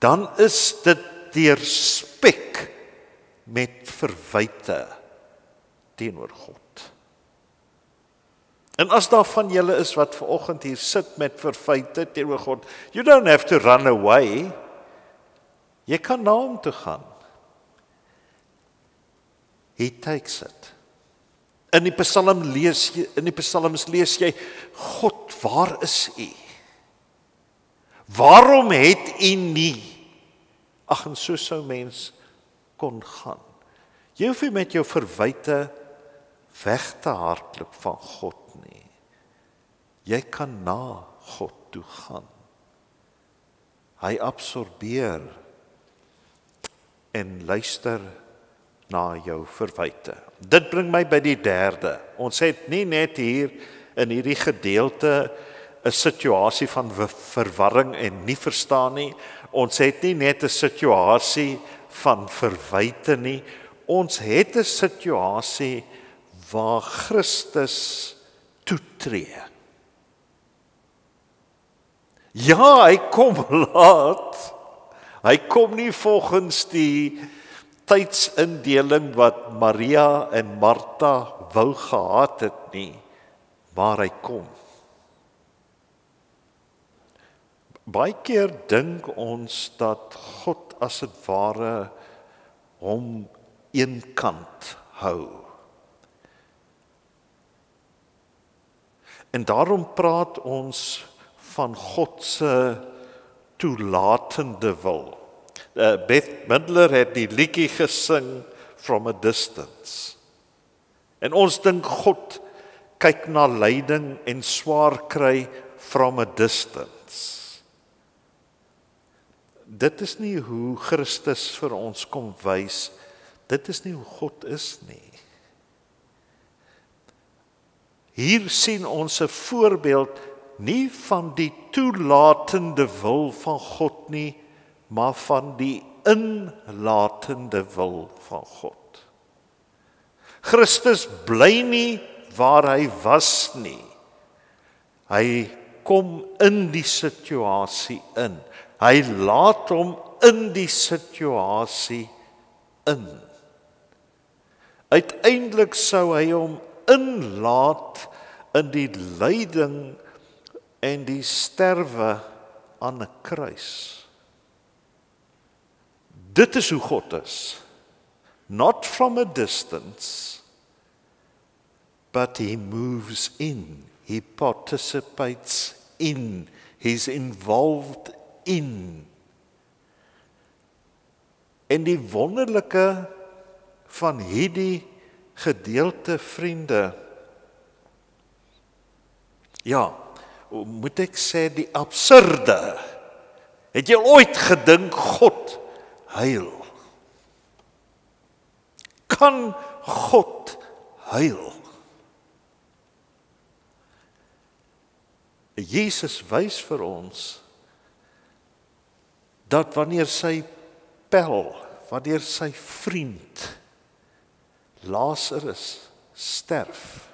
dan is dit deurspek met verwyte teenoor God. En as daar van julle is wat vanoggend hier sit met verwyte teenoor God, you don't have to run away. Jy kan na hom toe gaan. He takes it. In die psalms lees jy, God, waar is U? Waarom het U nie? Ag, en so sou mens kon gaan. Jy hoef nie met jou verwyte weg te hardloop van God nie. Jy kan na God toe gaan. Hy absorbeer en luister na jou verwyte. Dit bring my by die derde. Ons het nie net hier in hierdie gedeelte 'n situasie van verwarring en nie verstaan nie. Ons het nie net 'n situasie van verwyte nie. Ons het 'n situasie waar Christus toetree. Ja, hy kom laat. Hy kom nie volgens die tydsindeling wat Maria en Martha wou gehad het nie, maar hy kom. Baie keer dink ons dat God as het ware hom eenkant hou. En daarom praat ons van God se toelatende wil. Beth Midler het die liedjie gesing From a Distance. En ons dink God kyk na lyding en swaar kry from a distance. Dit is nie hoe Christus vir ons kom wys. Dit is nie hoe God is nie. Hier sien ons 'n voorbeeld nie van die toelatende wil van God nie, maar van die inlatende wil van God. Christus bly nie waar hy was nie. Hy kom in die situasie in. Hy laat hom in die situasie in. Uiteindelik sou hy hom inlaat in die lyding en die sterwe aan 'n kruis. Dit is hoe God is. Not from a distance, but he moves in. He participates in. He's involved in. En die wonderlike van hierdie gedeelte, vriende, ja, moet ek sê die absurde. Het jy ooit gedink God huil? Kan God huil? Jesus wys vir ons dat wanneer sy wanneer sy vriend Lazarus sterf,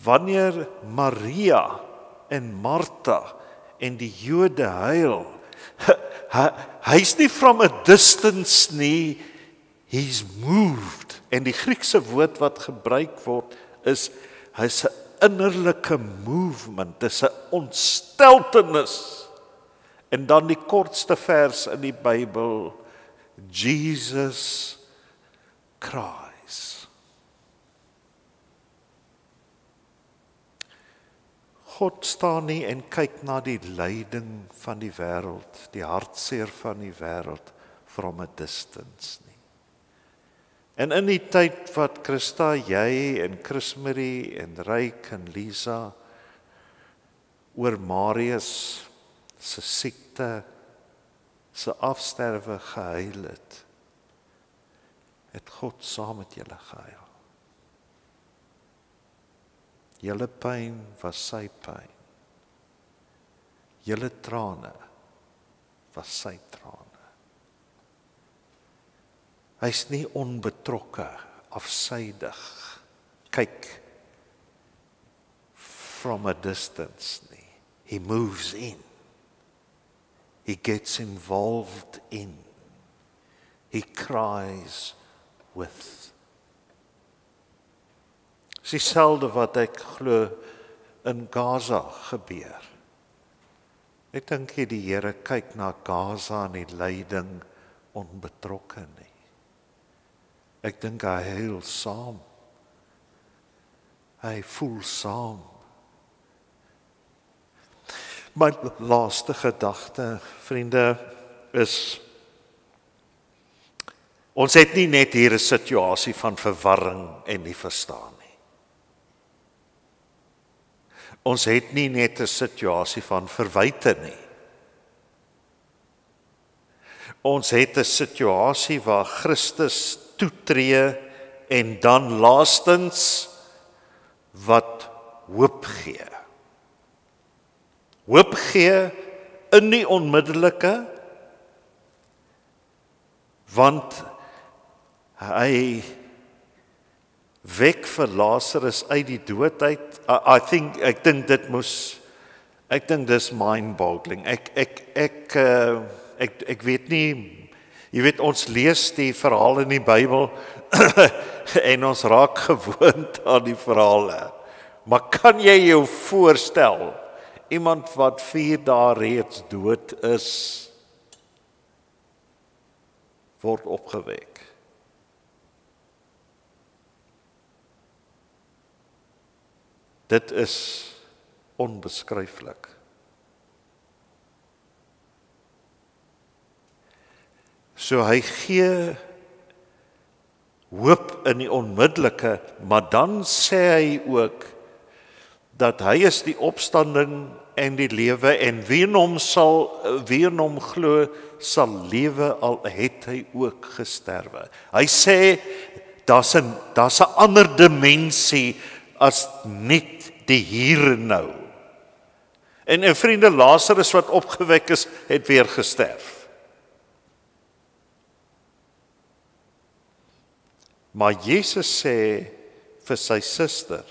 wanneer Maria en Martha en die Jode huil, hy's nie from a distance nie, he's moved. En die Griekse woord wat gebruik word is, hy's 'n innerlike movement, dis 'n ontsteltenis. En dan die kortste vers in die Bybel, Jesus cries. God staan nie en kyk na die lyding van die wêreld, die hartseer van die wêreld from a distance nie. En in die tyd wat Christa, jy en Chris Marie en Ryk en Lisa oor Marius se siekte, se afsterwe gehuil het God saam met julle gehuil. Julle pyn was sy pyn. Julle trane was sy trane. Hy's nie onbetrokke, afsydig, kyk from a distance nie. He moves in. He gets involved in. He cries with. Dis dieselfde wat ek glo in Gaza gebeur. Ek dink die Here kyk na Gaza en die lyding onbetrokke nie. Ek dink hy huil saam. Hy voel saam. My laaste gedagte, vriende, is ons het nie net hier 'n situasie van verwarring en nie verstaan nie. Ons het nie net 'n situasie van verwyte nie. Ons het 'n situasie waar Christus toetree en dan laastens wat hoop gee. Hoop gee in die onmiddellike, want hy wek vir Lazarus uit die dood uit. Ek dink dis mind-boggling. Ek weet nie, jy weet ons lees die verhaal in die Bybel en ons raak gewoond aan die verhale. Maar kan jy jou voorstel, iemand wat 4 dae reeds dood is, word opgewek? Dit is onbeskryflik. So hy gee hoop in die onmiddellike, maar dan sê hy ook dat hy is die opstanding en die lewe, en wie in hom glo sal lewe al het hy ook gesterwe. Hy sê daar's 'n ander dimensie as net die hier en nou. En vriende, Lazarus wat opgewek is, het weer gesterf. Maar Jesus sê vir sy suster,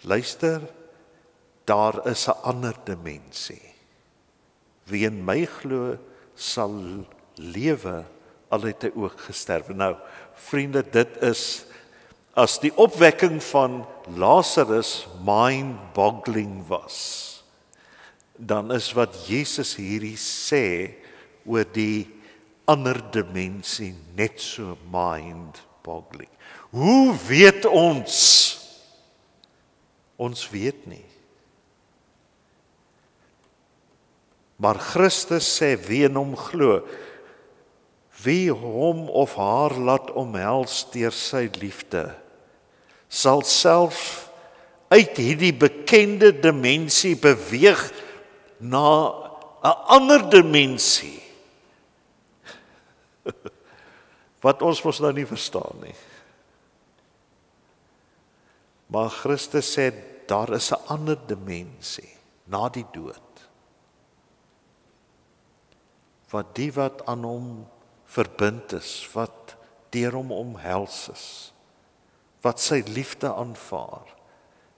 luister, daar is 'n ander dimensie. Wie in my glo, sal lewe, al het hy ook gesterwe. Nou, vriende, dit is, as die opwekking van Lazarus mind-boggling was, dan is wat Jesus hierdie sê oor die ander dimensie net so mind-boggling. Hoe weet ons? Ons weet nie. Maar Christus sê wie in hom glo, wie hom of haar laat omhels deur sy liefde, sal self uit hierdie bekende dimensie beweeg na 'n ander dimensie. Wat ons mos nou nie verstaan nie. Maar Christus sê, daar is 'n ander dimensie, na die dood. Wat die wat aan hom verbind is, wat deur hom omhels is, wat sy liefde aanvaar,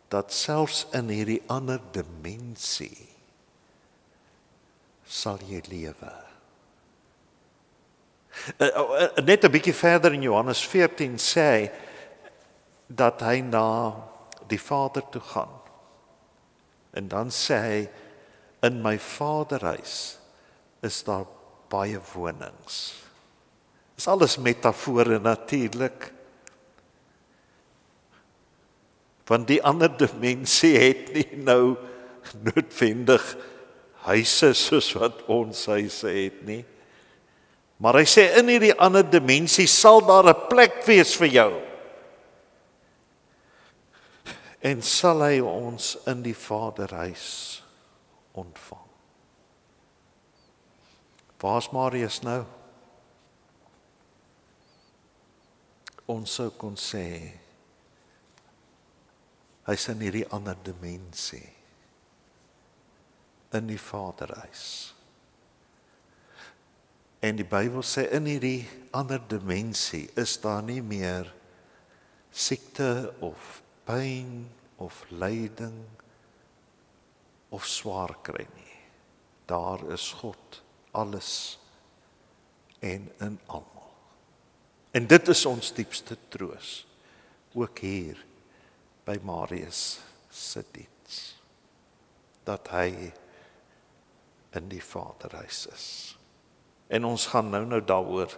dat selfs in hierdie ander dimensie sal jy lewe. Net 'n bietjie verder in Johannes 14 sê hy dat hy na die Vader toe gaan. En dan sê hy, in my Vaderhuis is daar baie wonings. Dis alles metafore natuurlik. Want die ander dimensie het nie nou noodwendig huise soos wat ons huise het nie. Maar hy sê in hierdie ander dimensie sal daar 'n plek wees vir jou. En sal hy ons in die Vaderhuis ontvang. Waar's Marius nou? Ons sou kon sê, hy's in hierdie ander dimensie, in die Vaderhuis. En die Bybel sê, in hierdie ander dimensie is daar nie meer siekte of pyn of lyding of swaar kry nie. Daar is God, alles en in almal. En dit is ons diepste troos, ook hier by Marius se diens, dat hy in die Vaderhuis is. En ons gaan nou daaroor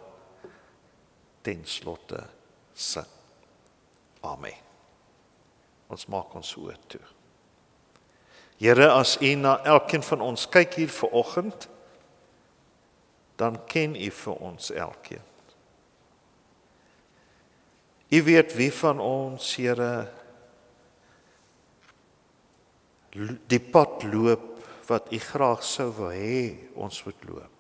ten slotte sing. Amen. Ons maak ons oë toe. Here, as U na elkeen van ons kyk hier vanoggend, dan ken U vir ons elkeen. U weet wie van ons, Here, die pad loop wat U graag sou wil hê ons moet loop.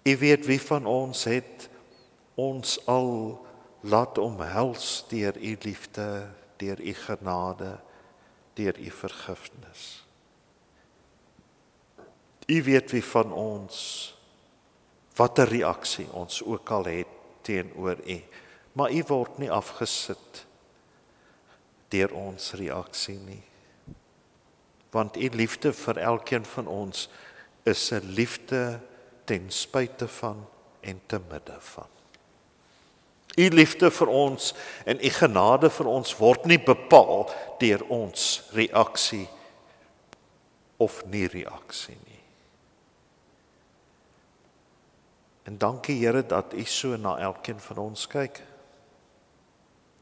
U weet wie van ons het ons al laat omhels deur U liefde, deur U genade, deur U vergifnis. U weet wie van ons, watter reaksie ons ook al het teenoor U, maar U word nie afgesit deur ons reaksie nie. Want U liefde vir elkeen van ons is 'n liefde ten spyte van en te midde van. U liefde vir ons en U genade vir ons word nie bepaal deur ons reaksie of nie reaksie nie. En dankie Here dat U so na elkeen van ons kyk.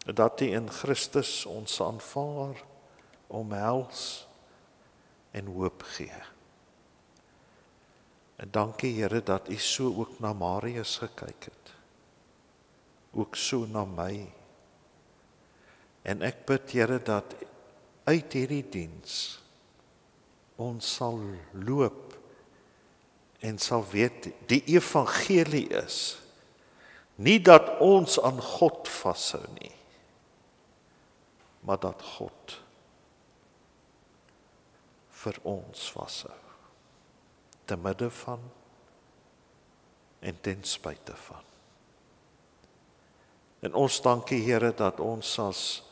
Dat U in Christus ons aanvaar, omhels en hoop gee. En dankie Here dat U so ook na Marius gekyk het. Ook so na my. En ek bid Here dat uit hierdie diens ons sal loop en sal weet die evangelie is nie dat ons aan God vashou nie, maar dat God vir ons vashou, te midde van en ten spyte van. En ons dankie Here dat ons as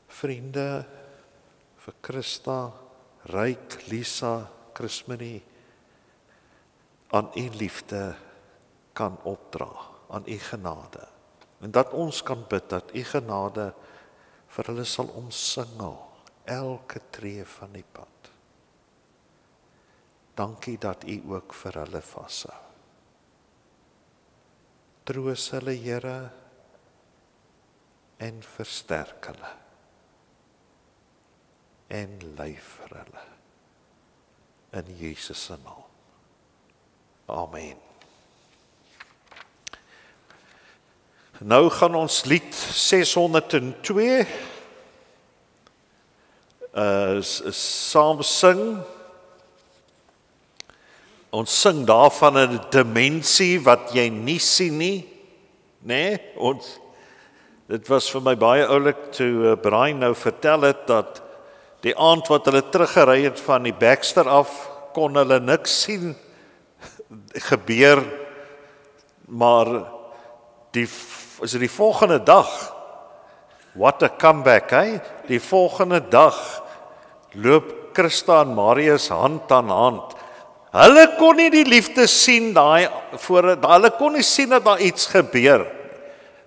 vriende vir Christa, Ryk, Lisa, Christmarie aan U liefde kan opdra, aan U genade. En dat ons kan bid dat U genade vir hulle sal omsingel, elke tree van die pad. Dankie dat U ook vir hulle vashou. Troos hulle Here en versterk hulle. En lei vir hulle. In Jesus se naam. Amen. Nou gaan ons lied 602 saam sing. Ons sing daarvan 'n dimensie wat jy nie sien nie, né? Dit was vir my baie oulik toe Brian nou vertel het dat die aand wat hulle teruggery het van die Baxter af, kon hulle niks sien gebeur, maar die volgende dag, what a comeback, hè? Die volgende dag loop Christa en Marius hand aan hand. Hulle kon nie die liefde sien hulle kon nie sien dat daar iets gebeur.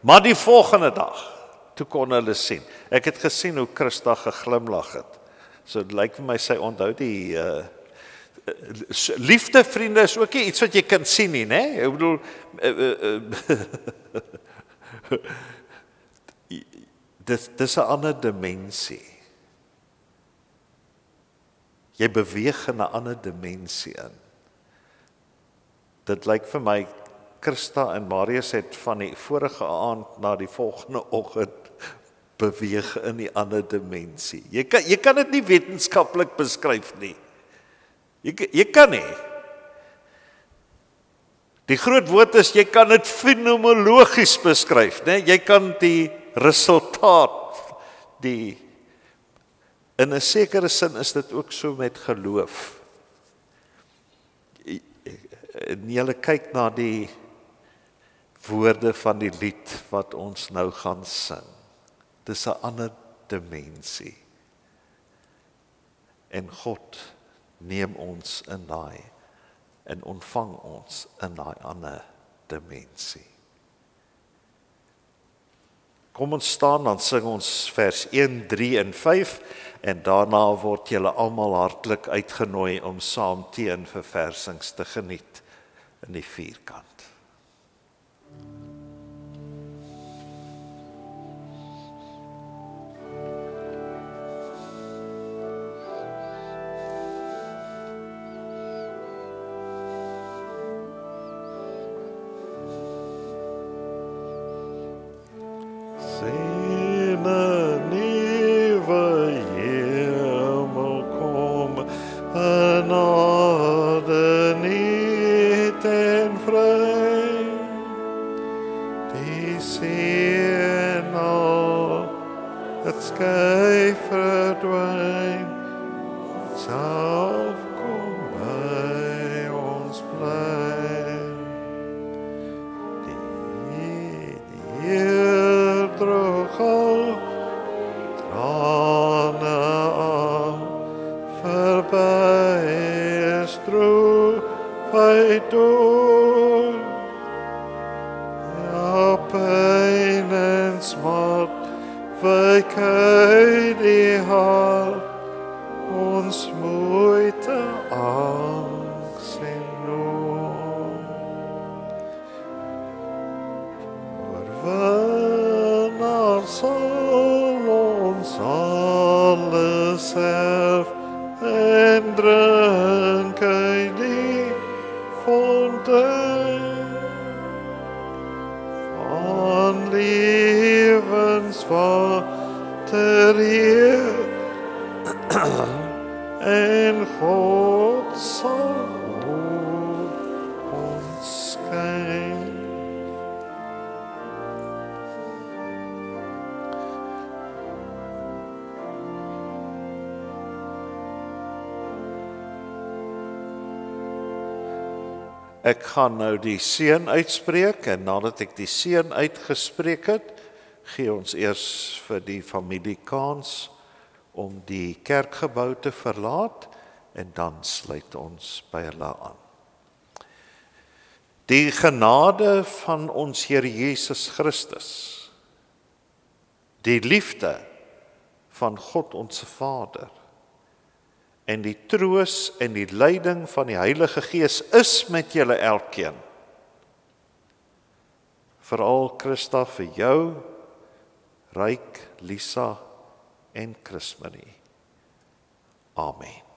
Maar die volgende dag, toe kon hulle sien. Ek het gesien hoe Christa geglimlag het. So dit lyk vir my sy onthou die liefde vriende is ook nie iets wat jy kan sien nie, né? Ek bedoel dis 'n ander dimensie. Jy beweeg in 'n ander dimensie in. Dit lyk vir my Christa en Marius het van die vorige aand na die volgende oggend beweeg in die ander dimensie. Jy kan dit nie wetenskaplik beskryf nie. Jy kan nie. Die groot woord is, jy kan dit fenomenologies beskryf, né? Jy kan die resultaat, in 'n sekere sin is dit ook so met geloof. En julle kyk na die woorde van die lied wat ons nou gaan sing. Dis 'n ander dimensie. En God neem ons in daai en ontvang ons in daai ander dimensie. Kom ons staan, dan sing ons vers 1, 3 en 5 en daarna word julle almal hartlik uitgenooi om saam teen verversings te geniet in die vierkant. En God sal ons skyn. Ek gaan nou die seën uitspreek en nadat ek die seën uitgespreek het, gee ons eers vir die familie kans om die kerkgebou te verlaat en dan sluit ons by hulle aan. Die genade van ons Here Jesus Christus, die liefde van God ons Vader en die troos en die leiding van die Heilige Gees is met julle elkeen. Veral Christa vir jou, Ryk, Lisa en Chris Marie. Amen.